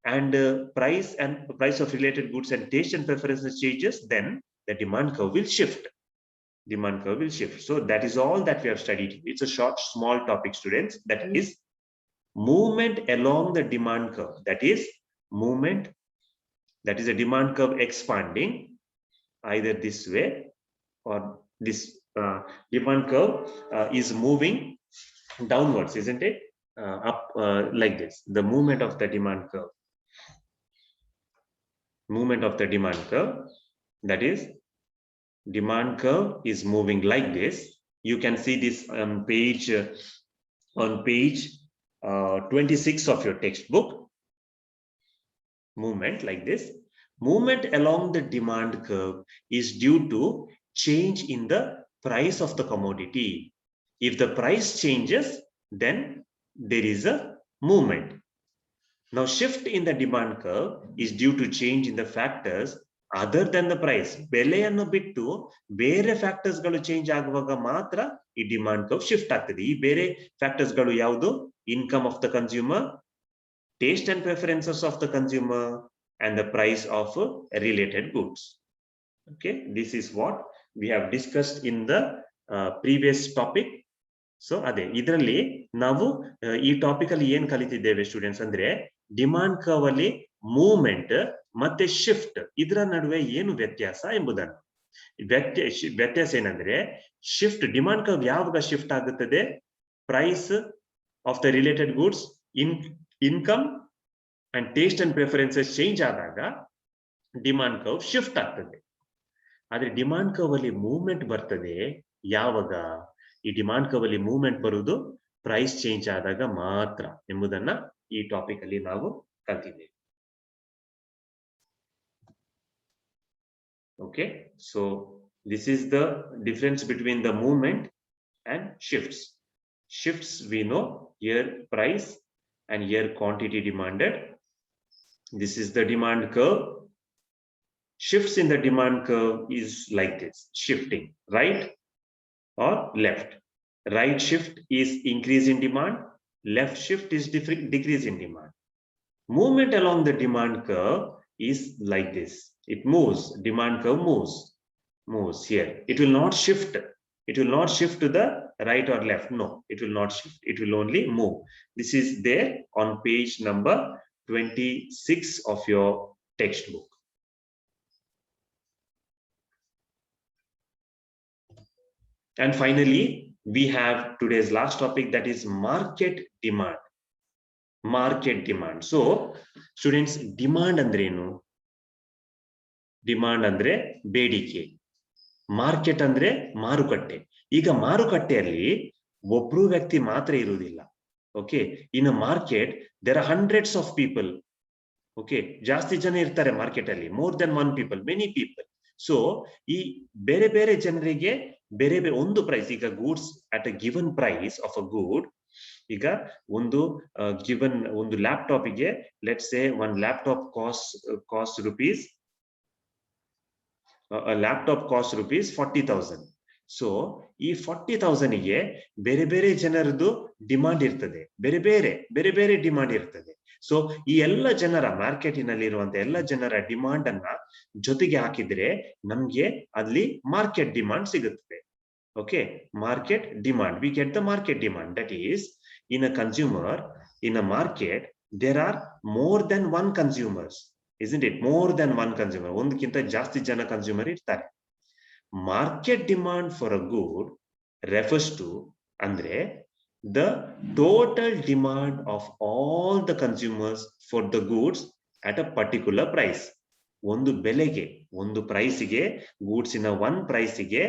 and price of related goods and taste and preferences changes, then the demand curve will shift. Demand curve will shift. So that is all that we have studied. It's a short, small topic, students. That is movement along the demand curve. That is movement. That is a demand curve expanding either this way or this. Demand curve is moving downwards, isn't it? Up like this. The movement of the demand curve. Movement of the demand curve. That is, demand curve is moving like this. You can see this on page 26 of your textbook. Movement like this. Movement along the demand curve is due to change in the price of the commodity. If the price changes, then there is a movement. Now shift in the demand curve is due to change in the factors other than the price. ಬೆಲೆಯನ್ನು ಬಿಟ್ಟು ಬೇರೆ factors ಗಳು change ಆಗುವಾಗ ಮಾತ್ರ ಈ demand curve shift ಆಗ್ತದೆ. ಈ ಬೇರೆ ಫ್ಯಾಕ್ಟರ್ಸ್ ಗಳು ಯಾವುದು? Income of the consumer, taste and preferences of the consumer, and the price of related goods. Okay, this is what we have discussed in the previous topic. So ade idralli navu ee topic alli ಏನು ಕಲಿತಿದ್ದೇವೆ students ಅಂದ್ರೆ, demand curve ಅಲ್ಲಿ movement ಮತ್ತೆ shift ಇದರ ನಡುವೆ ಏನು ವ್ಯತ್ಯಾಸ ಎಂಬುದನ್ನು. ವ್ಯತ್ಯಾಸ ಏನಂದ್ರೆ, ಶಿಫ್ಟ್ ಡಿಮಾಂಡ್ ಕರ್ವ್ ಯಾವಾಗ ಶಿಫ್ಟ್ ಆಗುತ್ತದೆ? Price of the related goods, income and taste and preferences change ಆದಾಗ ಡಿಮಾಂಡ್ ಕರ್ವ್ ಶಿಫ್ಟ್ ಆಗ್ತದೆ. ಆದ್ರೆ ಡಿಮಾಂಡ್ ಕರ್ವ್ ಅಲ್ಲಿ ಮೂವ್ಮೆಂಟ್ ಬರ್ತದೆ ಯಾವಾಗ? ಈ ಡಿಮಾಂಡ್ ಕರ್ವ್ ಅಲ್ಲಿ ಮೂವ್ಮೆಂಟ್ ಬರುವುದು ಪ್ರೈಸ್ ಚೇಂಜ್ ಆದಾಗ ಮಾತ್ರ ಎಂಬುದನ್ನ ಈ ಟಾಪಿಕ್ ಅಲ್ಲಿ ನಾವು ಕಲ್ತಿದ್ದೇವೆ. Okay, so this is the difference between the movement and shifts. Shifts we know, here price and here quantity demanded. This is the demand curve. Shifts in the demand curve is like this, shifting right or left. Right shift is increase in demand, left shift is decrease in demand. Movement along the demand curve is like this. It moves, demand curve moves here. It will not shift. It will not shift to the right or left. No, it will not shift. It will only move. This is there on page number 26 of your textbook. And finally, we have today's last topic, that is market demand. Market demand. So students, demand andrenu? Demand ಅಂದ್ರೆ ಬೇಡಿಕೆ, market ಅಂದ್ರೆ ಮಾರುಕಟ್ಟೆ. ಈಗ ಮಾರುಕಟ್ಟೆಯಲ್ಲಿ ಒಬ್ರು ವ್ಯಕ್ತಿ ಮಾತ್ರ ಇರುವುದಿಲ್ಲ, Okay, in a market there are hundreds of people. Okay, ಜಾಸ್ತಿ ಜನ ಇರ್ತಾರೆ ಮಾರ್ಕೆಟ್ ಅಲ್ಲಿ, more than one people, many people. So ಈ ಬೇರೆ ಬೇರೆ ಜನರಿಗೆ ಬೇರೆ ಬೇರೆ ಒಂದು ಪ್ರೈಸ್. ಈಗ goods at a given price of a good, ಈಗ ಒಂದು ಗಿವನ್ ಒಂದು ಲ್ಯಾಪ್ಟಾಪ್ ಗೆ let's say one laptop cost rupees, laptop cost rupees 40,000. So ಈ 40,000 ಗೆ ಬೇರೆ ಬೇರೆ ಜನರದ್ದು ಡಿಮಾಂಡ್ ಇರ್ತದೆ, ಬೇರೆ ಬೇರೆ ಡಿಮಾಂಡ್ ಇರ್ತದೆ. ಸೊ ಈ ಎಲ್ಲ ಜನರ ಮಾರ್ಕೆಟಿನಲ್ಲಿರುವಂತ ಎಲ್ಲ ಜನರ ಡಿಮಾಂಡ್ ಅನ್ನ ಜೊತೆಗೆ ಹಾಕಿದ್ರೆ ನಮ್ಗೆ ಅಲ್ಲಿ ಮಾರ್ಕೆಟ್ ಡಿಮಾಂಡ್ ಸಿಗುತ್ತದೆ. Okay, market demand, we get the market demand. That is in a consumer, in a market there are more then one consumers, isn't it? More than one consumer, ಒಂದಕ್ಕಿಂತ ಜಾಸ್ತಿ ಜನ consumer ಇರ್ತಾರೆ. Market demand for a good refers to ಅಂದ್ರೆ the total demand of all the consumers for the goods at a particular price. ಒಂದು ಬೆಲೆಗೆ, ಒಂದು ಪ್ರೈಸಿಗೆ, goods ಇನ one ಪ್ರೈಸಿಗೆ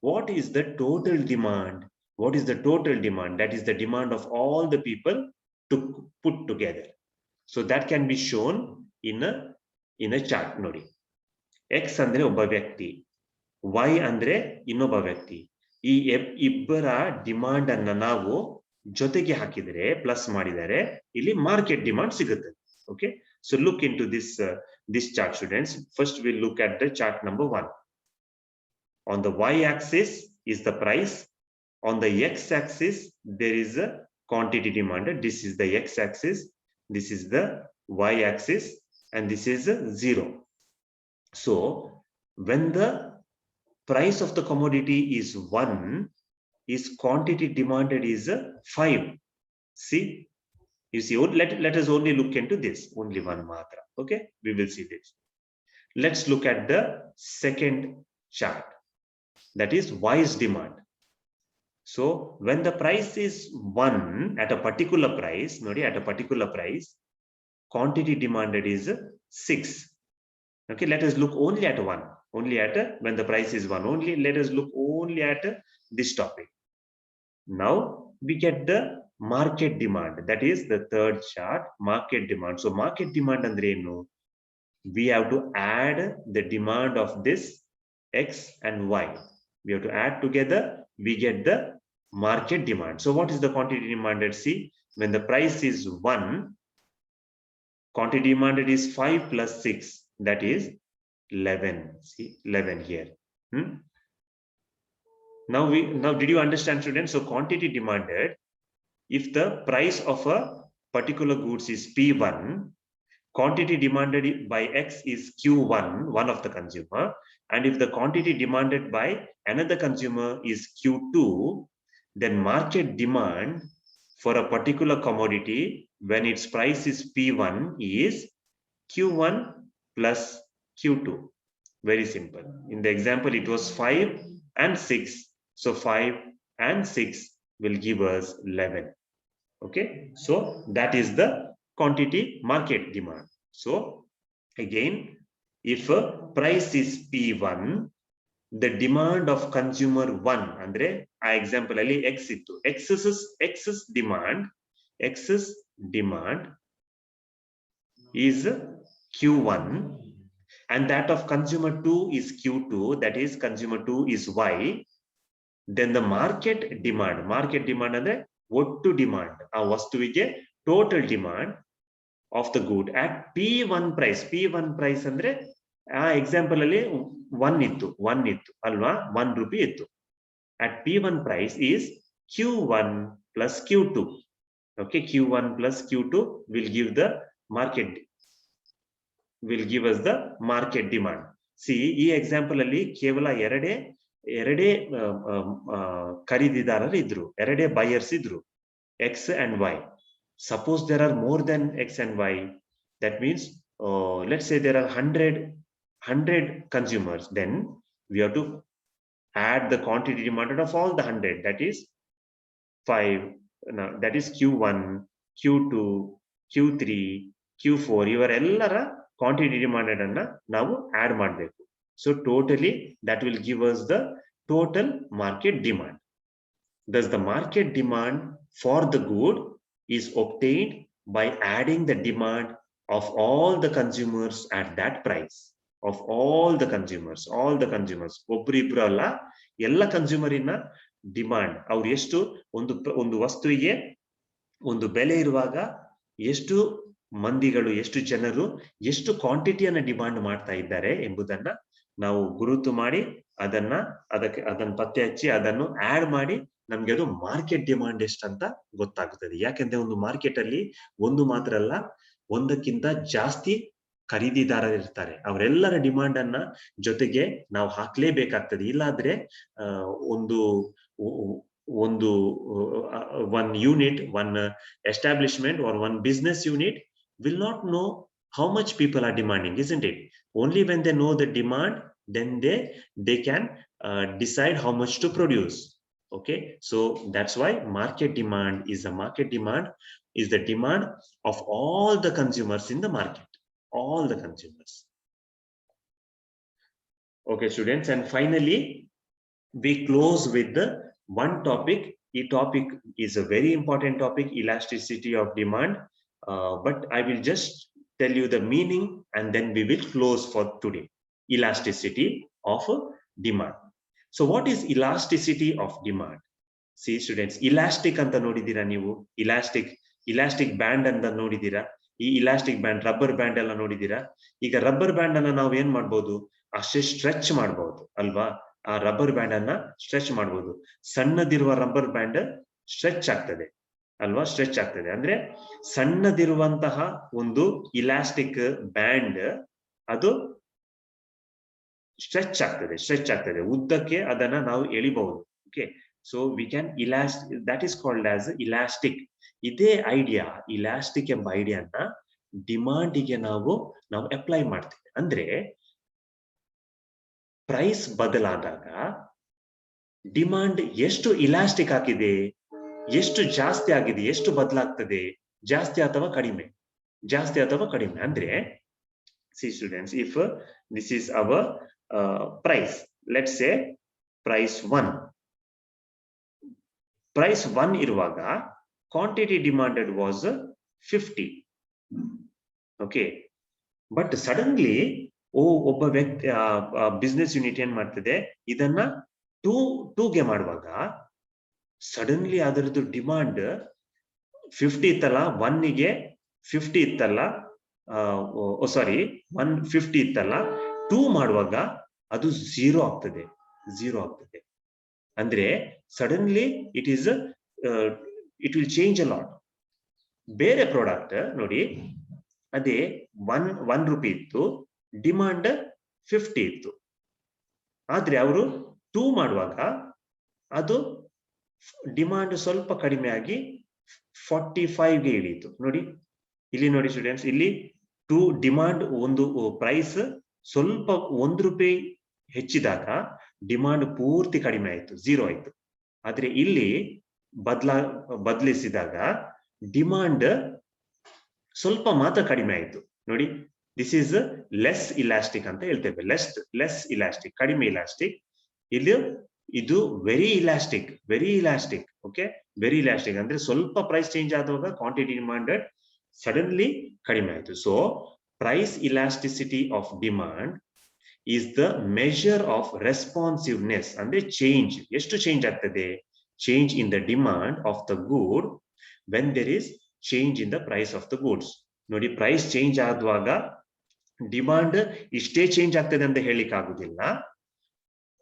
what is the total demand? What is the total demand? That is the demand of all the people to put together. So that can be shown in a chart. ನೋಡಿ, x ಅಂದ್ರೆ ಒಬ್ಬ ವ್ಯಕ್ತಿ, y ಅಂದ್ರೆ ಇನ್ನೊಬ್ಬ ವ್ಯಕ್ತಿ. ಈ ಇಬ್ಬರ demand ಅನ್ನ ನಾವು ಜೊತೆಗೆ ಹಾಕಿದರೆ, ಪ್ಲಸ್ ಮಾಡಿದರೆ ಇಲ್ಲಿ ಮಾರ್ಕೆಟ್ ಡಿಮಾಂಡ್ ಸಿಗುತ್ತೆ. Okay, so look into this chart, students. First we'll look at the chart number 1. On the y axis is the price, on the x axis there is a quantity demanded. This is the x axis, this is the y axis, and this is 0. So when the price of the commodity is 1, is quantity demanded is 5. See, you see, let us only look into this, only one matra. Okay, we will see this. Let's look at the second chart, that is y's demand. So when the price is 1 at a particular price, nodi, at a particular price, quantity demanded is 6. Okay, let us look only at 1, only at when the price is 1 only. Let us look only at this topic. Now we get the market demand, that is the third chart, market demand. So market demand andre enu? We have to add the demand of this x and y. We have to add together, we get the market demand. So what is the quantity demanded? See, when the price is 1, quantity demanded is 5 plus 6, that is 11. See, 11 here. Now did you understand, students? So quantity demanded, if the price of a particular goods is P1, quantity demanded by x is Q1, one of the consumer, and if the quantity demanded by another consumer is Q2, then market demand for a particular commodity when its price is P1 is Q1 plus Q2. Very simple. In the example, it was 5 and 6. So 5 and 6 will give us 11. Okay, so that is the quantity market demand. So again, if a price is P1, the demand of consumer 1 andre a example alli x ittu, x's demand is Q1, and that of consumer 2 is Q2, that is consumer 2 is y. Then the market demand ಅಂದ್ರೆ ಒಟ್ಟು demand, ಆ ವಸ್ತುವಿಗೆ total demand of the good at P1 price. P1 price ಅಂದ್ರೆ ಆ example ಅಲ್ಲಿ 1 ಇತ್ತು ಅಲ್ವಾ, 1 ರೂಪಾಯಿ ಇತ್ತು. At P1 price is Q1 plus Q2. Okay, Q1 plus Q2 will give us the market demand. See, ಈ ಎಕ್ಸಾಂಪಲ್ ಅಲ್ಲಿ ಕೇವಲ ಎರಡೇ ಖರೀದಿದಾರರು ಇದ್ರು, ಎರಡೇ ಬಯರ್ಸ್ ಇದ್ರು, x and y. Suppose there are more than x and y, that means let's say there are 100 consumers, then we have to add the quantity demanded of all the 100, that is 5. Now that is Q1, Q2, Q3, Q4, ಇವರೆಲ್ಲರ quantity demanded ಅನ್ನ ನಾವು add ಮಾಡಬೇಕು. So totally that will give us the total market demand. Thus the market demand for the good is obtained by adding the demand of all the consumers at that price. Of all the consumers, ಒಬ್ರಿಬ್ರು ಅಲ್ಲ, ಎಲ್ಲ ಕನ್ಸ್ಯೂಮರಿನ demand, ಅವ್ರು ಎಷ್ಟು ಒಂದು ವಸ್ತುವಿಗೆ ಒಂದು ಬೆಲೆ ಇರುವಾಗ ಎಷ್ಟು ಮಂದಿಗಳು, ಎಷ್ಟು ಜನರು, ಎಷ್ಟು ಕ್ವಾಂಟಿಟಿಯನ್ನ ಡಿಮಾಂಡ್ ಮಾಡ್ತಾ ಇದ್ದಾರೆ ಎಂಬುದನ್ನ ನಾವು ಗುರುತು ಮಾಡಿ ಅದನ್ನ ಪತ್ತೆ ಹಚ್ಚಿ ಅದನ್ನು ಆಡ್ ಮಾಡಿ ನಮ್ಗೆ ಅದು ಮಾರ್ಕೆಟ್ ಡಿಮಾಂಡ್ ಎಷ್ಟಂತ ಗೊತ್ತಾಗುತ್ತದೆ. ಯಾಕೆಂದ್ರೆ ಒಂದು ಮಾರ್ಕೆಟ್ ಅಲ್ಲಿ ಒಂದು ಮಾತ್ರ ಅಲ್ಲ, ಒಂದಕ್ಕಿಂತ ಜಾಸ್ತಿ ಖರೀದಿದಾರರು ಇರ್ತಾರೆ. ಅವರೆಲ್ಲರ ಡಿಮಾಂಡ್ ಅನ್ನ ಜೊತೆಗೆ ನಾವು ಹಾಕ್ಲೇಬೇಕಾಗ್ತದೆ. ಇಲ್ಲಾದ್ರೆ one unit, one establishment or one business unit will not know how much people are demanding, isn't it? Only when they know the demand, then they can decide how much to produce. Okay, so that's why market demand is the demand of all the consumers in the market, all the consumers. Okay students, and finally we close with the one topic. The topic is a very important topic, elasticity of demand, but I will just tell you the meaning and then we will close for today. Elasticity of demand. So what is elasticity of demand? See students, elastic anta nodidira ನೀವು, elastic band ಅಂತ ನೋಡಿದೀರಾ? ಈ elastic band, rubber band ಎಲ್ಲ ನೋಡಿದೀರಾ? ಈಗ rubber band ಅನ್ನ ನಾವು ಏನ್ ಮಾಡ್ಬೋದು, ಅಷ್ಟೇ ಸ್ಟ್ರೆಚ್ ಮಾಡಬಹುದು ಅಲ್ವಾ? ಆ ರಬ್ಬರ್ ಬ್ಯಾಂಡ್ ಅನ್ನ ಸ್ಟ್ರೆಚ್ ಮಾಡಬಹುದು. ಸಣ್ಣದಿರುವ ರಬ್ಬರ್ ಬ್ಯಾಂಡ್ ಸ್ಟ್ರೆಚ್ ಆಗ್ತದೆ ಅಲ್ವಾ? ಸ್ಟ್ರೆಚ್ ಆಗ್ತದೆ ಅಂದ್ರೆ ಸಣ್ಣದಿರುವಂತಹ ಒಂದು ಇಲಾಸ್ಟಿಕ್ ಬ್ಯಾಂಡ್ ಅದು ಸ್ಟ್ರೆಚ್ ಆಗ್ತದೆ ಉದ್ದಕ್ಕೆ, ಅದನ್ನ ನಾವು ಎಳಿಬಹುದು. Okay, so we can that is called as elastic. ಇದೇ ಐಡಿಯಾ, ಇಲಾಸ್ಟಿಕ್ ಎಂಬ ಐಡಿಯಾನ ಡಿಮಾಂಡಿಗೆ ನಾವು ಅಪ್ಲೈ ಮಾಡ್ತೇವೆ. ಅಂದ್ರೆ ಪ್ರೈಸ್ ಬದಲಾದಾಗ ಡಿಮಾಂಡ್ ಎಷ್ಟು ಇಲಾಸ್ಟಿಕ್ ಆಗಿದೆ, ಎಷ್ಟು ಜಾಸ್ತಿ ಆಗಿದೆ, ಎಷ್ಟು ಬದಲಾಗ್ತದೆ, ಜಾಸ್ತಿ ಅಥವಾ ಕಡಿಮೆ. ಅಂದ್ರೆ see students, if this is our price, let's say price 1 ಇರುವಾಗ quantity demanded was 50. okay, but suddenly ಒಬ್ಬ ವ್ಯಕ್ತಿ ಬಿಸ್ನೆಸ್ ಯೂನಿಟ್ ಏನ್ ಮಾಡ್ತದೆ, ಇದನ್ನ 2ಗೆ ಮಾಡುವಾಗ ಸಡನ್ಲಿ ಅದರದ್ದು ಡಿಮಾಂಡ್ 50 ಇತ್ತಲ್ಲ, 1ಗೆ 50 ಇತ್ತಲ್ಲ, 150 ಇತ್ತಲ್ಲ, 2 ಮಾಡುವಾಗ ಅದು 0 ಆಗ್ತದೆ. ಅಂದ್ರೆ suddenly it will change a lot. ಬೇರೆ ಪ್ರಾಡಕ್ಟ್ ನೋಡಿ, ಅದೇ 1 ರೂಪಾಯಿ ಇತ್ತು, ಡಿಮಾಂಡ್ 50 ಇತ್ತು, ಆದ್ರೆ ಅವರು 2 ಮಾಡುವಾಗ ಅದು ಡಿಮಾಂಡ್ ಸ್ವಲ್ಪ ಕಡಿಮೆ ಆಗಿ 45ಗೆ ಇಳಿಯಿತು. ಇಲ್ಲಿ ನೋಡಿ ಸ್ಟೂಡೆಂಟ್ಸ್, ಇಲ್ಲಿ 2 ಡಿಮಾಂಡ್, ಒಂದು ಪ್ರೈಸ್ ಸ್ವಲ್ಪ 1 ರೂಪಾಯಿ ಹೆಚ್ಚಿದಾಗ ಡಿಮಾಂಡ್ ಪೂರ್ತಿ ಕಡಿಮೆ ಆಯ್ತು, 0 ಆಯ್ತು. ಆದ್ರೆ ಇಲ್ಲಿ ಬದಲಿಸಿದಾಗ ಡಿಮಾಂಡ್ ಸ್ವಲ್ಪ ಮಾತ್ರ ಕಡಿಮೆ ಆಯ್ತು. ನೋಡಿ, ದಿಸ್ ಈಸ್ ಲೆಸ್ ಇಲಾಸ್ಟಿಕ್ ಅಂತ ಹೇಳ್ತೇವೆ. ಲೆಸ್ ಇಲಾಸ್ಟಿಕ್, ಕಡಿಮೆ ಇಲಾಸ್ಟಿಕ್. ಇದು very elastic. Okay, very elastic ಅಂದ್ರೆ ಸ್ವಲ್ಪ ಪ್ರೈಸ್ ಚೇಂಜ್ ಆದಾಗ ಕ್ವಾಂಟಿಟಿ ಡಿಮಾಂಡೆಡ್ ಸಡನ್ಲಿ ಕಡಿಮೆ ಆಯ್ತು. So price elasticity of demand is the measure of responsiveness. ಅಂದ್ರೆ ಚೇಂಜ್, ಎಷ್ಟು ಚೇಂಜ್ ಆಗ್ತದೆ, change in the demand of the good when there is change in the price of the goods. ನೋಡಿ, price change ಆಗುವಾಗ demand ಇಷ್ಟೇ change ಆಗ್ತದೆ ಅಂತ ಹೇಳಿಕ್ಕೆ ಆಗುದಿಲ್ಲ.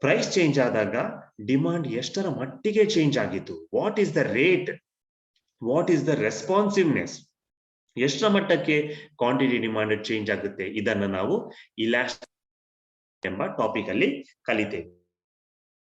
ಪ್ರೈಸ್ ಚೇಂಜ್ ಆದಾಗ ಡಿಮಾಂಡ್ ಎಷ್ಟರ ಮಟ್ಟಿಗೆ ಚೇಂಜ್ ಆಗಿತ್ತು, what is the rate, what is the responsiveness, ಎಷ್ಟರ ಮಟ್ಟಕ್ಕೆ ಕ್ವಾಂಟಿಟಿ ಡಿಮಾಂಡ್ ಚೇಂಜ್ ಆಗುತ್ತೆ, ಇದನ್ನ ನಾವು ಇಲಾಸ್ಟಿಕ್ ಎಂಬ ಟಾಪಿಕ್ ಅಲ್ಲಿ ಕಲಿತೇವೆ.